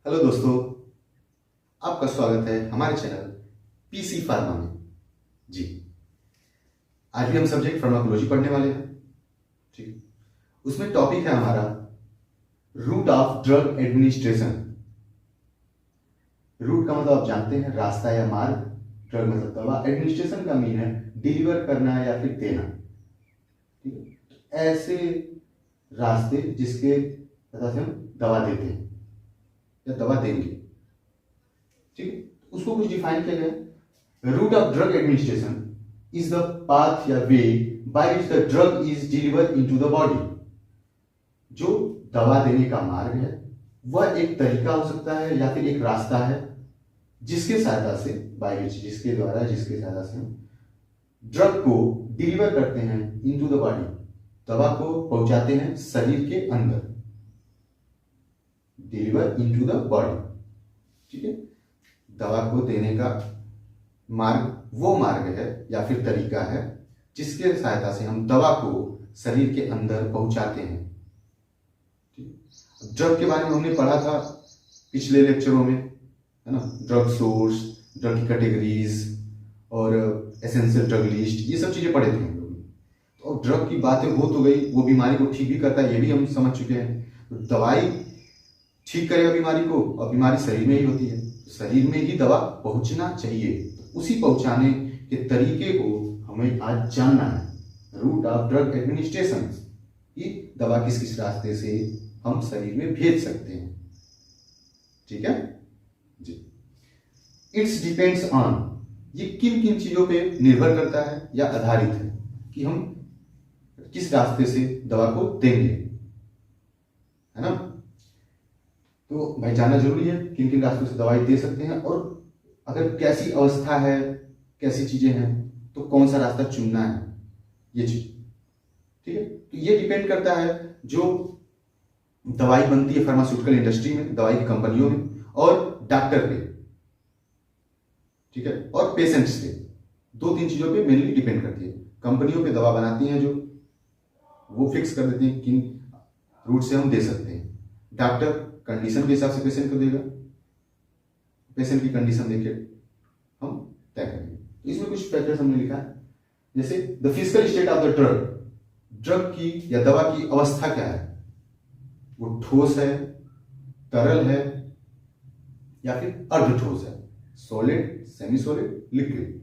Hello दोस्तों, आपका स्वागत है हमारे चैनल पीसी फार्मा में। जी, आज भी हम सब्जेक्ट फार्माकोलॉजी पढ़ने वाले हैं। ठीक, उसमें टॉपिक है हमारा route of drug administration. Route का मतलब आप जानते हैं, रास्ता या मार्ग। ड्रग मतलब दवा। एडमिनिस्ट्रेशन का मीन है डिलीवर करना या फिर देना। ठीक है, ऐसे रास्ते जिसके तथा से हम दवा देते हैं या दवा देंगे। ठीक है, उसको कुछ डिफाइन किया गया। Route of drug administration is the path या way by which the drug is delivered into the body. जो दवा देने का मार्ग है वह एक तरीका हो सकता है या फिर एक रास्ता है जिसके सहायता से बाय विच जिसके सहायता से हम ड्रग को डिलीवर करते हैं इनटू द बॉडी। दवा को पहुंचाते हैं शरीर के अंदर। Deliver into the body. ठीक है, दवा को देने का मार्ग वो मार्ग है या फिर तरीका है जिसके सहायता से हम दवा को शरीर के अंदर पहुंचाते हैं। ड्रग के बारे में हमने पढ़ा था पिछले लेक्चरों में, है ना। ड्रग सोर्स, ड्रग की कैटेगरीज और एसेंशियल ड्रग लिस्ट, ये सब चीजें पढ़े थे हम लोग। तो ड्रग की बातें हो तो गई, वो बीमारी को ठीक भी करता है ये भी हम समझ चुके हैं। तो दवाई ठीक करेगा बीमारी को, और बीमारी शरीर में ही होती है, शरीर में ही दवा पहुंचना चाहिए। तो उसी पहुंचाने के तरीके को हमें आज जानना है। रूट ऑफ ड्रग एडमिनिस्ट्रेशन, कि दवा किस किस रास्ते से हम शरीर में भेज सकते हैं। ठीक है जी। इट्स डिपेंड्स ऑन, ये किन किन चीजों पे निर्भर करता है या आधारित है कि हम किस रास्ते से दवा को देंगे, है ना। तो भाई जानना जरूरी है किन किन रास्तों से दवाई दे सकते हैं, और अगर कैसी अवस्था है, कैसी चीजें हैं, तो कौन सा रास्ता चुनना है, ये चीज। ठीक है, तो ये डिपेंड करता है जो दवाई बनती है फार्मास्यूटिकल इंडस्ट्री में, दवाई की कंपनियों में, और डॉक्टर पे। ठीक है, और पेशेंट्स पे। दो तीन चीजों पे मेनली डिपेंड करती है। कंपनियों पे दवा बनाती हैं जो, वो फिक्स कर देती हैं किन रूट से हम दे सकते हैं। डॉक्टर कंडीशन के हिसाब से पेशेंट को देगा, पेशेंट की कंडीशन देके हम तय करेंगे। तो इसमें कुछ फैक्टर्स हमने लिखा है, जैसे the physical state of the drug. Drug की या दवा की अवस्था क्या है, वो ठोस है, तरल है, या फिर अर्ध ठोस है, सॉलिड, सेमी सॉलिड, लिक्विड।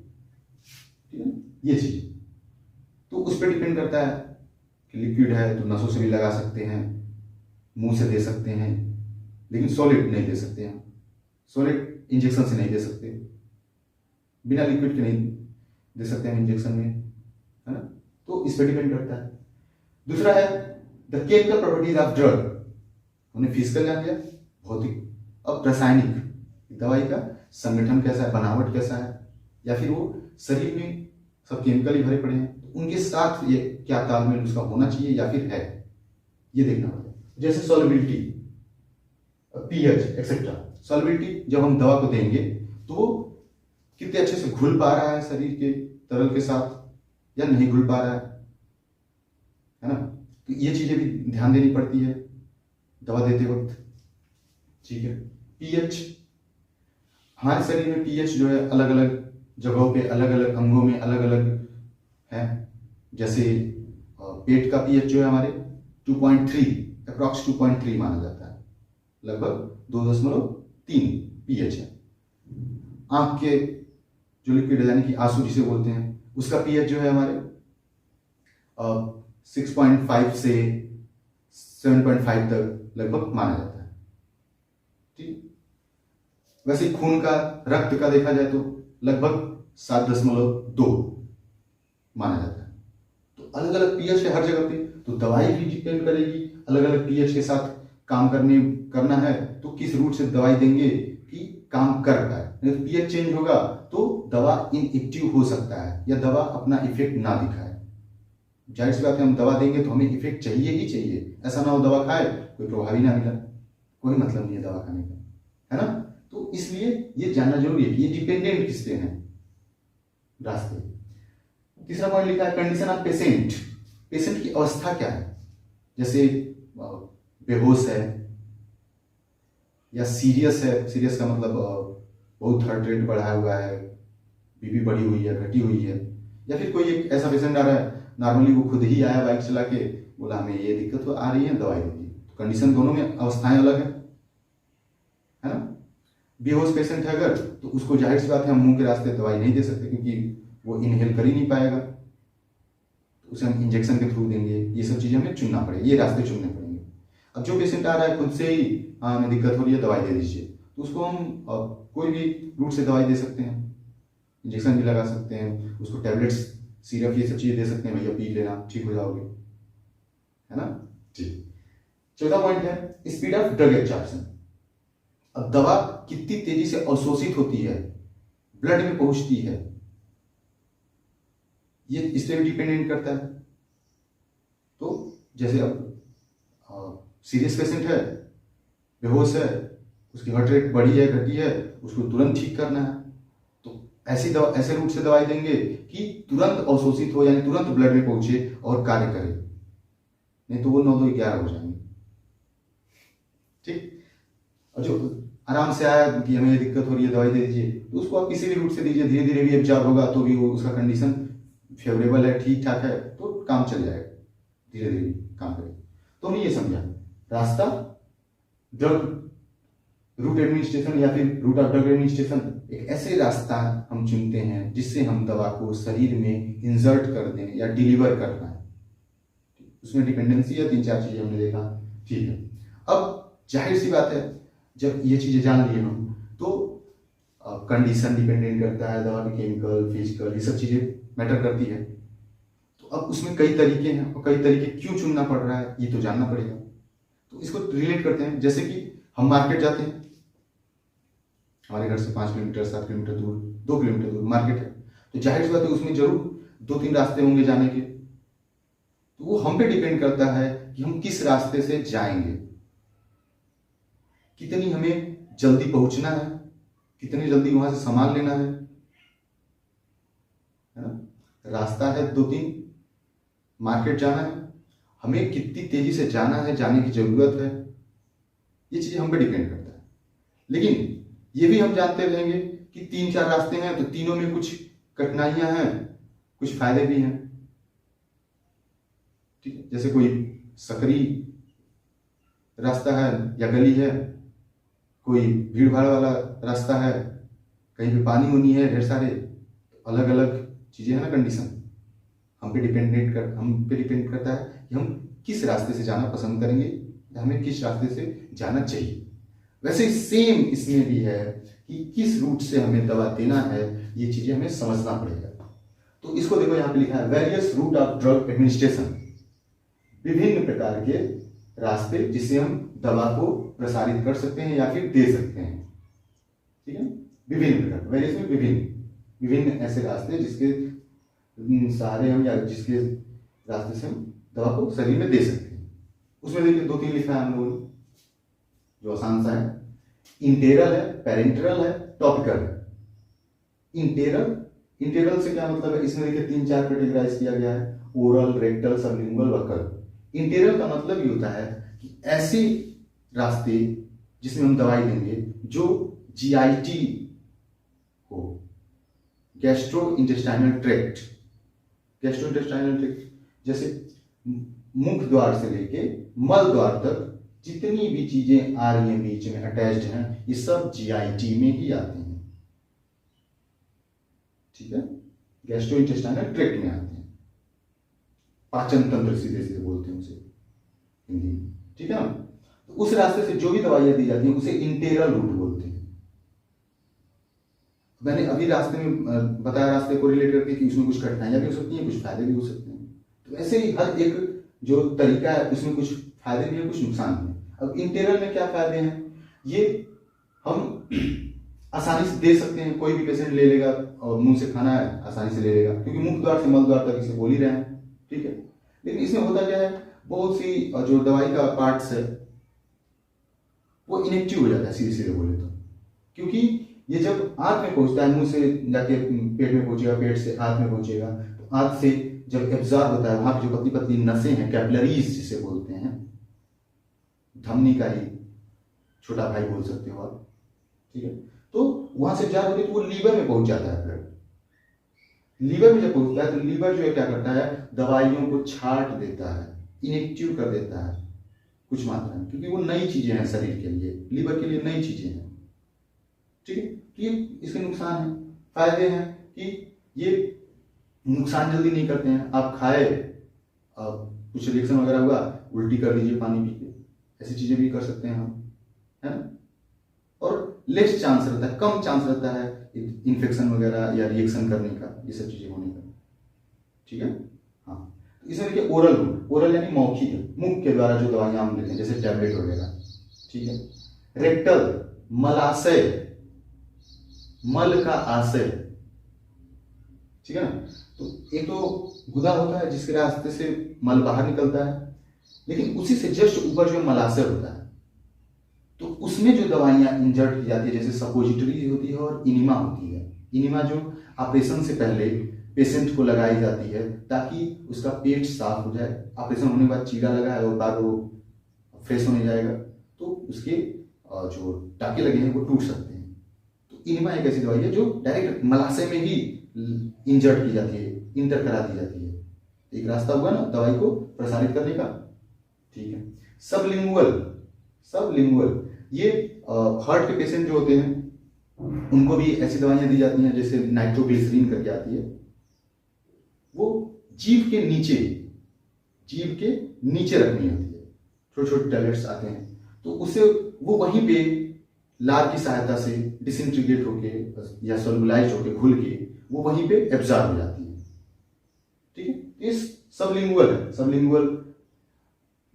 ठीक है, ये चीज तो उस पर डिपेंड करता है कि लिक्विड है तो नसों से भी लगा सकते हैं, मुंह से दे सकते हैं, लेकिन सॉलिड नहीं दे सकते हैं। सॉलिड इंजेक्शन से नहीं दे सकते, बिना लिक्विड के नहीं दे सकते हैं इंजेक्शन में, है ना। तो इस पर डिपेंड करता है। दूसरा है the chemical properties of drug. हमने फिजिकल जान लिया, भौतिक। अब रासायनिक, दवाई का संगठन कैसा है, बनावट कैसा है, या फिर वो शरीर में सब केमिकल ही भरे पड़े हैं, तो उनके साथ ये क्या तालमेल उसका होना चाहिए या फिर है, ये देखना होगा। जैसे सॉल्युबिलिटी, पीएच एक्सेट्रा। सॉल्युबिलिटी, जब हम दवा को देंगे तो वो कितने अच्छे से घुल पा रहा है शरीर के तरल के साथ या नहीं घुल पा रहा है ना। तो ये चीजें भी ध्यान देनी पड़ती है दवा देते वक्त। ठीक है, पीएच, हमारे शरीर में पीएच जो है अलग अलग जगहों पे, अलग अलग अंगों में अलग अलग है। जैसे पेट का पीएच जो है हमारे 2.3 अप्रॉक्स 2.3 माना जाता है, लगभग 2.3 पीएच है। आंख के जो लिक्विड यानी कि आंसू जिसे बोलते हैं, उसका पीएच जो है हमारे 6.5 से 7.5 तक लगभग माना जाता है। ठीक, वैसे खून का, रक्त का देखा जाए तो लगभग 7.2 माना जाता है। तो अलग अलग पीएच है हर जगह पे, तो दवाई भी डिपेंड करेगी अलग अलग पीएच के साथ काम करना है तो किस रूट से दवाई देंगे कि काम कर पाए। नहीं तो पीएच चेंज होगा तो दवा इनएक्टिव हो सकता है या दवा अपना इफेक्ट ना दिखाए। जाहिर सी बात है, हम दवा देंगे तो हमें इफेक्ट चाहिए ही चाहिए, ऐसा ना हो दवा खाए कोई प्रभावी ना मिला, कोई मतलब नहीं है दवा खाने का, है ना। तो इसलिए ये जानना जरूरी है कि ये डिपेंडेंट किस पे है रास्ते। तीसरा पॉइंट लिखा है कंडीशन ऑफ पेशेंट। पेशेंट की अवस्था क्या है, जैसे बेहोश है, या सीरियस है, सीरियस का मतलब बहुत हार्ट रेट बढ़ा हुआ है, बीपी बढ़ी हुई है, घटी हुई है, या फिर कोई एक ऐसा पेशेंट आ रहा है, नॉर्मली वो खुद ही आया बाइक चला के, बोला हमें ये दिक्कत तो आ रही है, दवाई दीजिए। तो कंडीशन दोनों में अवस्थाएं अलग है ना। बेहोश पेशेंट है अगर, तो उसको जाहिर सी बात है हम मुंह के रास्ते दवाई नहीं दे सकते, क्योंकि वो इनहेल कर ही नहीं पाएगा, तो उसे हम इंजेक्शन के थ्रू देंगे। ये सब चीज़ें हमें चुनना पड़ेगा, ये रास्ते चुनने पड़ेंगे। अब जो पेशेंट आ रहा है खुद से ही, हाँ हमें दिक्कत हो रही है, दवाई दे दीजिए, तो उसको हम कोई भी रूट से दवाई दे सकते हैं, इंजेक्शन भी लगा सकते हैं, उसको टैबलेट्स, सिरप, ये सब चीज़ें दे सकते हैं, भैया पी लेना, ठीक हो जाओगे, है ना। ठीक। चौथा पॉइंट है स्पीड ऑफ ड्रग एब्जॉर्प्शन। अब दवा कितनी तेजी से अवशोषित होती है, ब्लड में पहुंचती है, ये इस पर भी डिपेंडेंट करता है। तो जैसे अब सीरियस पेशेंट है, बेहोश है, उसकी हार्ट रेट बढ़ी है, घटी है, उसको तुरंत ठीक करना है, तो ऐसे रूट से दवाई देंगे कि तुरंत अवशोषित हो, यानी तुरंत ब्लड में पहुंचे और कार्य करे, नहीं तो वो 9-2-11 हो जाएंगे। ठीक। और जो आराम से आया कि हमें ये दिक्कत हो रही है, दवाई दे दीजिए, तो उसको आप किसी भी रूट से दीजिए, धीरे धीरे भी एब्जॉर्ब होगा, तो भी वो उसका कंडीशन फेवरेबल है, ठीक ठाक है, तो काम चल जाएगा, धीरे धीरे काम करेगा। तो हमने ये समझा रास्ता, ड्रग रूट एडमिनिस्ट्रेशन या फिर रूट ऑफ ड्रग एडमिनिस्ट्रेशन, एक ऐसे रास्ता हम चुनते हैं जिससे हम दवा को शरीर में इंसर्ट कर दें या डिलीवर कर पाए। उसमें डिपेंडेंसी है, 3-4 चीजें हमने देखा। ठीक है। अब जाहिर सी बात है, जब ये चीजें जान लिए हम, तो कंडीशन डिपेंडेंट करता है, दवा की केमिकल, फिजिकल, ये सब चीजें मैटर करती है। तो अब उसमें कई तरीके हैं, और कई तरीके क्यों चुनना पड़ रहा है ये तो जानना पड़ेगा। तो इसको रिलेट करते हैं, जैसे कि हम मार्केट जाते हैं, हमारे घर से 5 किलोमीटर 7 किलोमीटर दूर, 2 किलोमीटर दूर मार्केट है, तो जाहिर सी बात है उसमें जरूर 2-3 रास्ते होंगे जाने के। तो वो हम पे डिपेंड करता है कि हम किस रास्ते से जाएंगे, कितनी हमें जल्दी पहुंचना है, कितनी जल्दी वहां से सामान लेना है ना। रास्ता है 2-3, मार्केट जाना है, हमें कितनी तेजी से जाना है, जाने की जरूरत है, ये चीज हम पे डिपेंड करता है। लेकिन ये भी हम जानते रहेंगे कि 3-4 रास्ते हैं, तो तीनों में कुछ कठिनाइयां हैं, कुछ फायदे भी हैं। ठीक है। जैसे कोई सकरी रास्ता है या गली है, कोई भीड़ भाड़ वाला रास्ता है, कहीं पे पानी होनी है ढेर सारे, अलग अलग चीजें हैं ना, कंडीशन हम पे डिपेंड करता है कि हम किस रास्ते से जाना पसंद करेंगे, या हमें किस रास्ते से जाना चाहिए। वैसे सेम इसमें भी है कि किस रूट से हमें दवा देना है, ये चीजें हमें समझना पड़ेगा। तो इसको देखो, यहाँ पे लिखा है various route of drug administration, विभिन्न प्रकार के रास्ते जिससे हम दवा को प्रसारित कर सकते हैं या फिर दे सकते हैं। ठीक है। विभिन्न प्रकार, वेरियस में विभिन्न ऐसे रास्ते जिसके सहारे हम, या जिसके रास्ते से हम दवा को शरीर में दे सकते हैं। उसमें देखिए 2-3 लिखा है हम लोगों ने, जो आसान सा है। इंटेरल है, पेरेंटरल है, टॉपिकल है। इंटेरल से क्या मतलब है, इसमें देखिए 3-4 कैटेगराइज किया गया है, ओरल, रेक्टल, सबलिंगुअल, वक्कल। इंटेरल का मतलब ये होता है कि ऐसे रास्ते जिसमें हम दवाई देंगे जो जीआईटी हो, गैस्ट्रो इंटेस्टाइनल ट्रैक्ट, जैसे मुख द्वार से लेके मल द्वार तक जितनी भी चीजें आ रही हैं बीच में अटैच्ड हैं, ये सब जीआईटी में ही आती हैं। ठीक है। गैस्ट्रो इंटेस्टाइनल ट्रैक्ट में आते हैं, पाचन तंत्र सीधे सीधे बोलते हैं उसे हिंदी में। ठीक है ना। तो उस रास्ते से जो भी दवाइयां दी जाती हैं उसे इंटेरल रूट बोलते हैं। मैंने अभी रास्ते में बताया, रास्ते को रिलेट करके कि उसमें कुछ कठिनाइयां भी हो सकती हैं, कुछ फायदे भी हो सकते हैं। तो ऐसे ही हर एक जो तरीका है उसमें कुछ फायदे भी है, कुछ नुकसान भी है। अब इंटेरल में क्या फायदे हैं, ये हम आसानी से दे सकते हैं, कोई भी पेशेंट ले लेगा, और मुंह से खाना है आसानी से ले लेगा, क्योंकि मुख द्वार से मल द्वार तक इसे बोल ही रहे हैं। ठीक है। लेकिन इसमें होता क्या है, बहुत सी जो दवाई का पार्ट्स है वो इनेक्टिव हो जाता है, सीधे सीधे बोले तो, क्योंकि ये जब आंत में पहुंचता है, मुंह से जाके पेट में पहुंचेगा, पेट से आंत में पहुंचेगा, तो आंत से जब एब्जॉर्ब होता है, वहां पे जो पतली पतली नसें हैं, कैपिलरीज जिसे बोलते हैं, धमनी का ही छोटा भाई बोल सकते हो आप, ठीक है। तो वहां से जार होती है तो वो लीवर में पहुंच जाता है ब्लड। लीवर में जब पहुंचता है तो लीवर जो है क्या करता है, दवाइयों को छांट देता है, इनेक्टिव कर देता है कुछ मात्रा में, क्योंकि वो नई चीजें हैं शरीर के लिए, लीवर के लिए नई चीजें हैं, ठीक है। तो ये इसके नुकसान है। फायदे हैं कि ये नुकसान जल्दी नहीं करते हैं। आप खाए, कुछ रिएक्शन वगैरह हुआ, उल्टी कर लीजिए पानी पी के, ऐसी चीजें भी कर सकते हैं हम, है ना। और लेस चांस रहता है, कम चांस रहता है इन्फेक्शन वगैरह या रिएक्शन करने का, ये सब चीजें होने का, ठीक है। हाँ, तो इसमें देखिए ओरल रूट, ओरल यानी मौखिक, मुख के द्वारा जो दवाइयां हम लेते हैं जैसे टैबलेट वगैरह, ठीक है। रेक्टल, मलाशय, मल का आशय, ठीक है ना। तो एक तो गुदा होता है जिसके रास्ते से मल बाहर निकलता है, लेकिन उसी से जस्ट ऊपर जो मलाशय होता है, तो उसमें जो दवाइयां इंजर्ट की जाती है, जैसे सपोजिटरी होती है और इनिमा होती है। इनिमा जो ऑपरेशन से पहले पेशेंट को लगाई जाती है ताकि उसका पेट साफ हो जाए, ऑपरेशन होने के बाद चीरा लगा है और बाद वो फ्रेश होने जाएगा तो उसके जो टाके लगे हैं वो टूट सकते हैं। तो इनिमा एक ऐसी दवाई है जो डायरेक्ट मलाशय में ही इंजर्ट की जाती है, इंटर करा दी जाती है। एक रास्ता हुआ ना दवाई को प्रसारित करने का, ठीक है। सबलिंगुअल, सबलिंगुअल ये हार्ट के पेशेंट जो होते हैं उनको भी ऐसी दवाइयां दी जाती हैं, जैसे नाइट्रोग्लिसरीन करके आती है, वो जीभ के नीचे, जीभ के नीचे रखनी होती है, छोटे छोटे टैबलेट्स आते हैं, तो उसे वो वहीं पे लार की सहायता से डिसइंटीग्रेट होके या सोलुलाइज होके घुल के वो वहीं पे एब्जॉर्ब हो जाती है, ठीक है। इस सबलिंगुअल है, sublingual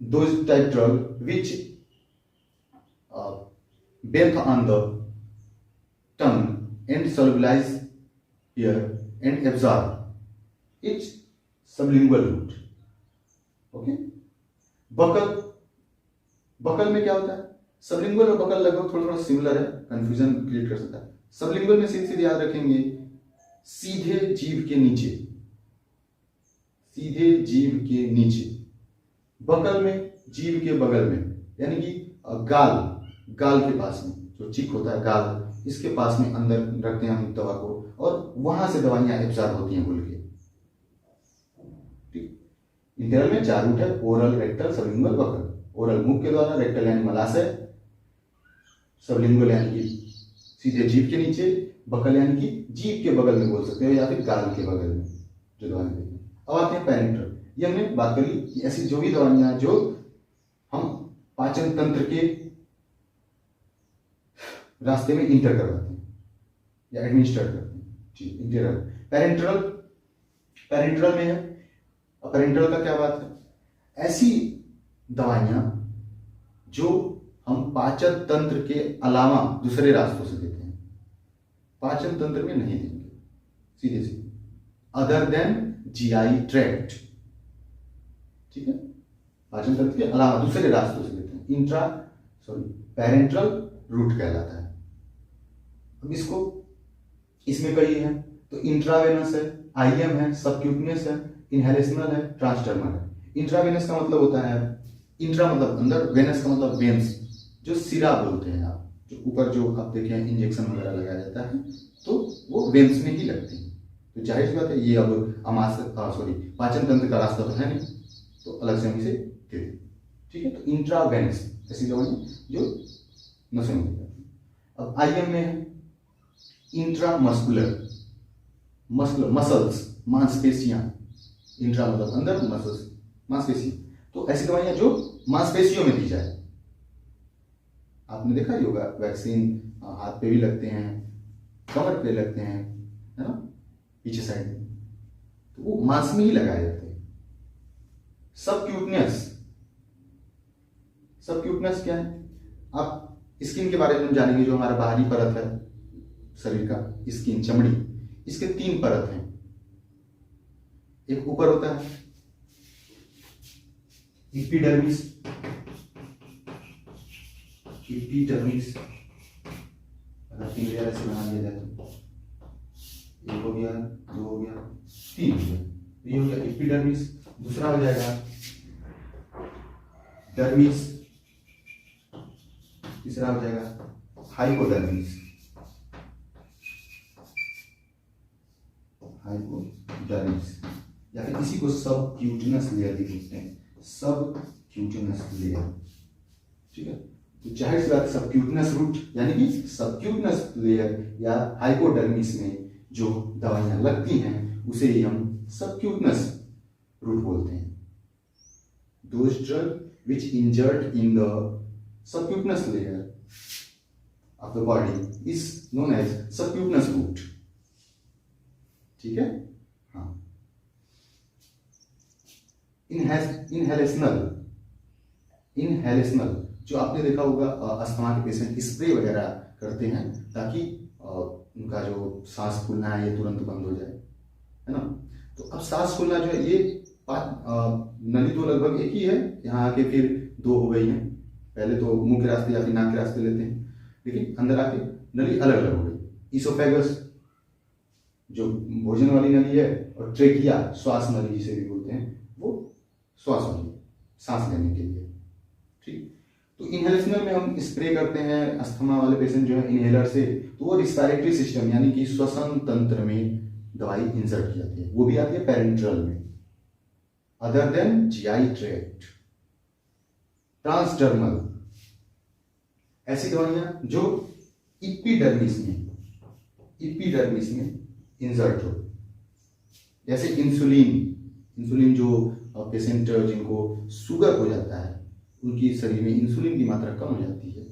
those type drug which bath on the tongue and solubilize here and absorb its sublingual route, okay। Buccal, buccal में क्या होता है, सबलिंगुअल और बकल लगभग थोड़ा थोड़ा सिमिलर है, कंफ्यूजन क्रिएट कर सकता है। सबलिंगुअल में सीधे सीधे याद रखेंगे, सीधे जीभ के नीचे, सीधे जीभ के नीचे। बकल में जीभ के बगल में, यानी कि गाल, गाल के पास में जो चिक होता है गाल, इसके पास में अंदर रखते हैं हम दवा को और वहां से दवाइयां एब्जॉर्ब होती हैं घुल के, ठीक। इंटरनल में 4 रूट है, oral, rectal, sublingual, buccal. Oral मुख के द्वारा, रेक्टल यानी मलाशय, सबलिंगुअल यानी कि सीधे जीभ के नीचे, बकल यानी कि जीभ के बगल में बोल सकते हो या फिर गाल के बगल में जो दवाइयां देते हैं। अब आते हैं पेरेंटल। ये हमने बात करी कि ऐसी जो भी दवाइयां जो हम पाचन तंत्र के रास्ते में इंटर करवाते हैं या एडमिनिस्टर करते हैं, ठीक। इंटरल, पेरेंटरल, पेरेंटरल में है। पेरेंटरल का क्या बात है, ऐसी दवाइयां जो हम पाचन तंत्र के अलावा दूसरे रास्तों से देते हैं, पाचन तंत्र में नहीं देंगे, सीधे सीधे, अदर देन जीआई ट्रैक्ट, ठीक है। पाचन तंत्र के अलावा दूसरे रास्तों से देते हैं, पेरेंटरल रूट कहलाता है। अब इसको, इसमें कई है, तो इंट्रावेनस है, आईएम है, सबक्यूटनियस है, इनहेलेशनल है, ट्रांसडर्मल है। इंट्रावेनस का मतलब होता है, इंट्रा मतलब अंदर, वेनस का मतलब वेन्स, जो सिरा बोलते हैं आप, जो ऊपर जो आप देखें इंजेक्शन वगैरह लगाया जाता है तो वो वेन्स में ही लगते हैं। तो जाहिर सी बात है ये अब पाचन तंत्र का रास्ता तो है नहीं, तो अलग से हम इसे दे दें, ठीक है। तो इंट्रावेनस ऐसी दवाइयां जो नसों में दी जाती है। अब आईएम में है इंट्रामस्कुलर, मस्कुलर मसल्स, मांसपेशियां, इंट्रा मतलब अंदर, मसल्स मांसपेशियां, तो ऐसी दवाइयां जो मांसपेशियों में दी जाए। आपने देखा ही होगा वैक्सीन हाथ पे भी लगते हैं, कमर पे लगते हैं, है ना, पीछे साइड में, तो वो मांस में ही लगाए जाते हैं। सबक्यूटनियस, सबक्यूटनियस क्या है, आप स्किन के बारे में जानेंगे, जो हमारा बाहरी परत है शरीर का, स्किन, चमड़ी, इसके 3 परत हैं। एक ऊपर होता है एपिडर्मिस, एपिडर्मिस, अगर 3 लेयर ऐसे बना दिया जाए तो 1 हो गया, 2 हो गया, 3 हो गया, ये हो गया एपिडर्मिस। दूसरा हो जाएगा डर्मिस, तीसरा हो जाएगा हाइपोडर्मिस। हाइपोडर्मिस या फिर इसी को सब क्यूटिनस लेयर भी बोलते हैं, सब क्यूटिनस लेयर। ठीक है, तो जाहिर सी बात सब क्यूटिनस रूट यानी कि सब क्यूटिनस लेयर या हाइपोडर्मिस में जो दवाइयां लगती हैं उसे ही हम सब क्यूटिनस रूट बोलते हैं। Those drugs which injured in the subcutaneous layer of the body is known as subcutaneous root। ठीक है, हाँ। इनहेलेशनल जो आपने देखा होगा अस्थमा के पेशेंट स्प्रे वगैरह करते हैं ताकि उनका जो सांस फूलना है ये तुरंत बंद हो जाए, है ना। तो अब सांस फूलना जो है ये नली तो लगभग एक ही है, यहाँ आके फिर दो हो गई हैं। पहले तो मुंह के रास्ते या फिर नाक के रास्ते लेते हैं, लेकिन अंदर आके नली अलग अलग हो गई। इसोफेगस जो भोजन वाली नली है और ट्रेकिया श्वास नली जिसे भी बोलते हैं वो श्वास वाली सांस लेने के लिए। ठीक, तो इनहेलेशनल में हम स्प्रे करते हैं अस्थमा वाले पेशेंट जो है इनहेलर से, तो वो रिस्पायरेटरी सिस्टम यानी कि श्वसन तंत्र में दवाई इंसर्ट की जाती है, वो भी आती है पेरेंट्रल में, other than GI tract. Transdermal ऐसी दवाइयां जो इपिडर्मिस में इंसर्ट हो, जैसे इंसुलिन जो पेशेंट जिनको शुगर हो जाता है उनकी शरीर में इंसुलिन की मात्रा कम हो जाती है।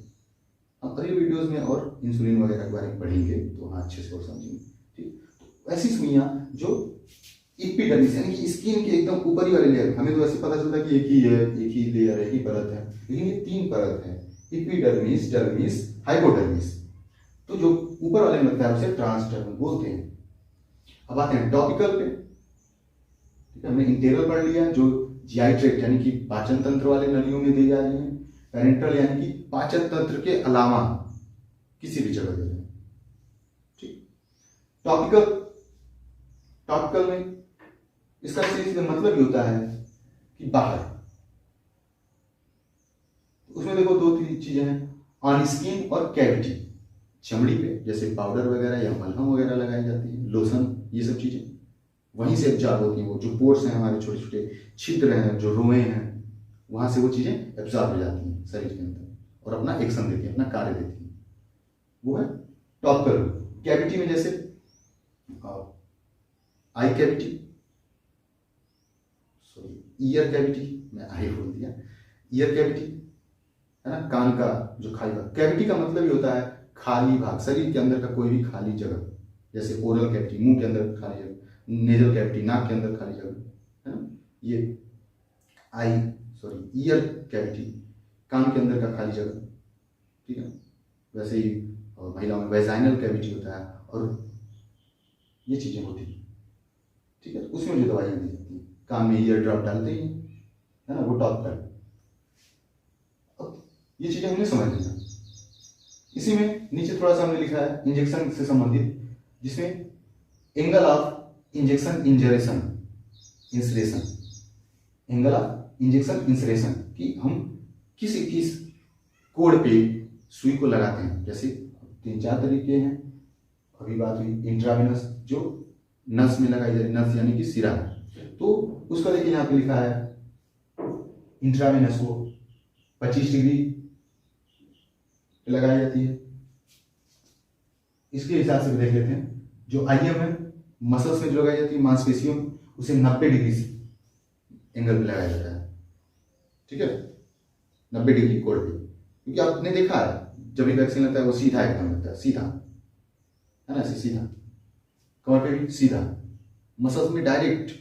हम अगले वीडियोस में और इंसुलिन वगैरह के बारे में पढ़ेंगे तो हाँ अच्छे से और समझेंगे। ठीक, तो ऐसी सुइयां जो इपिडर्मिस यानी कि स्किन के एकदम ऊपरी वाले लेयर, हमें तो ऐसे पता चलता है कि एक ही है, एक ही लेयर है, एक ही परत है, लेकिन ये तीन परत है, इपिडर्मिस, डर्मिस, हाइपोडर्मिस। तो जो ऊपर वाले में लगता है उसे ट्रांसडर्मल बोलते हैं। अब आते हैं टॉपिकल पे। ठीक है, हमने इंटेरल पढ़ लिया जो जीआई ट्रैक्ट यानी कि पाचन तंत्र वाले नलियों में दी जा रही है, पेरेंटल यानी कि पाचन तंत्र के अलावा किसी भी जगह दे रहे हैं। ठीक, टॉपिकल में इसका सीधे मतलब ही होता है कि बाहर। उसमें देखो दो तीन चीजें हैं, ऑन स्किन और कैविटी, चमड़ी पे जैसे पाउडर वगैरह या मलहम वगैरह लगाई जाती है, लोशन, ये सब चीजें वहीं से एब्जॉर्ब होती हैं। वो जो पोर्स हैं हमारे छोटे छोटे छिद्र हैं, जो रोए हैं, वहां से वो चीजें एब्जॉर्ब हो जाती हैं शरीर के अंदर और अपना एक्शन देती हैं, अपना कार्य देती हैं। वो है टॉपिकल। कैविटी में जैसे आई कैविटी, ईयर कैविटी, मैं आई बोल दिया, ईयर कैविटी है ना, कान का जो खाली भाग। कैविटी का मतलब ही होता है खाली भाग, शरीर के अंदर का कोई भी खाली जगह, जैसे ओरल कैविटी मुंह के अंदर खाली जगह, नेजल कैविटी नाक के अंदर खाली जगह, है ना। ये ईयर कैविटी कान के अंदर का खाली जगह। ठीक है, वैसे ही महिलाओं में वेजाइनल कैविटी होता है और ये चीजें होती हैं। ठीक है, उसमें जो दवाइयां दी जाती हैं, कान में ईयर ड्रॉप डालते ही है ना, वो टॉपिकल। अब ये चीजें हमने समझ लिया। इसी में नीचे थोड़ा सा हमने लिखा है इंजेक्शन से संबंधित, जिसमें angle of injection insertion, angle of injection insertion कि हम किस कोड पे सुई को लगाते हैं। जैसे 3-4 तरीके हैं, अभी बात हुई इंट्रावेनस जो नस में लगाई जाती है, नस यानी कि सिरा, तो उसका देखिए यहाँ पे लिखा है इंट्रावेनस को 25 डिग्री लगाई जाती है। इसके हिसाब से भी देख लेते हैं, जो आईएम है मसल्स में जो लगाई जाती है, मांसपेशियों, उसे 90 डिग्री एंगल पे लगाया जाता है। ठीक है, 90 डिग्री कोण पे, क्योंकि आपने देखा है जब भी वैक्सीन लगता है वो सीधा एकदम लगता है, सीधा है ना, ऐसे सीधा, कमर पे भी सीधा, मसल्स में डायरेक्ट,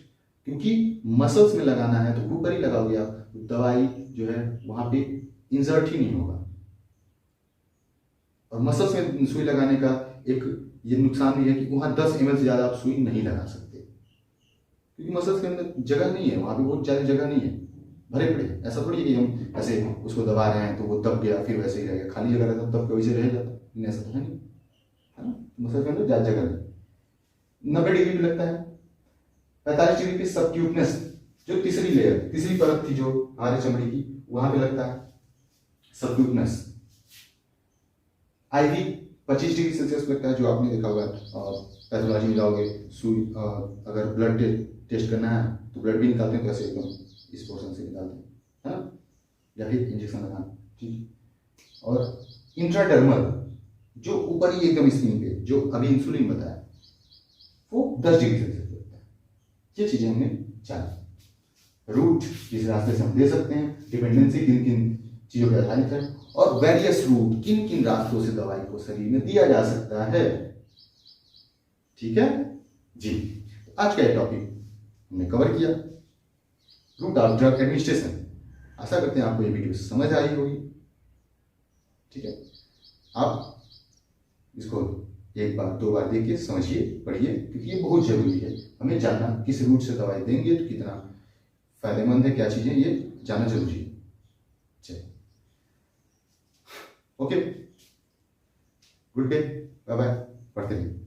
क्योंकि मसल्स में लगाना है तो ऊपर ही लगाओगे आप, दवाई जो है वहां पे इंसर्ट ही नहीं होगा। और मसल्स में सुई लगाने का एक ये नुकसान भी है कि वहां 10 ml से ज्यादा आप सुई नहीं लगा सकते, क्योंकि मसल्स के अंदर जगह नहीं है, वहां पे बहुत ज्यादा जगह नहीं है, भरे पड़े। ऐसा थोड़ी है कि हम ऐसे उसको दबा रहे हैं तो वो दब गया फिर वैसे ही रह गया, खाली जगह रहता तब के वैसे रह जाता, ऐसा तो है नहीं, है ना। मसल के अंदर ज्यादा जगह नहीं। 90 डिग्री पे लगता है, 45 डिग्री पे सबक्यूटनेस जो तीसरी लेयर, तीसरी परत थी जो हमारे चमड़ी की, वहां पे लगता है सबक्यूटनेस। IV 25 डिग्री सेल्सियस लगता है, जो आपने देखा होगा पैथोलॉजी में जाओगे, सुई अगर ब्लड टेस्ट करना है तो ब्लड भी निकालते हैं, तो ऐसे एकदम इस पोर्शन से निकालते हैं, है ना, या फिर इंजेक्शन लगाना, ठीक। और इंट्राडर्मल जो ऊपर ही एकदम स्किन पे, जो अभी इंसुलिन बताया, वो 10 डिग्री सेल्सियस लगता है। ये चीजें हमने जानी। रूट किस रास्ते से हम दे सकते हैं, डिपेंडेंसी किन किन चीजों पर आधारित है, और वेरियस रूट किन किन रास्तों से दवाई को शरीर में दिया जा सकता है। ठीक है जी, आज का ये टॉपिक हमने कवर किया, रूट ऑफ ड्रग एडमिनिस्ट्रेशन। आशा करते हैं आपको ये वीडियो समझ आई होगी। ठीक है, आप इसको एक बार दो बार देखिए, समझिए, पढ़िए, क्योंकि ये बहुत जरूरी है हमें जानना, किस रूट से दवाई देंगे तो कितना फायदेमंद है, क्या चीजें, ये जानना जरूरी है। चलिए, okay, good day, bye bye, पढ़ते रहिए।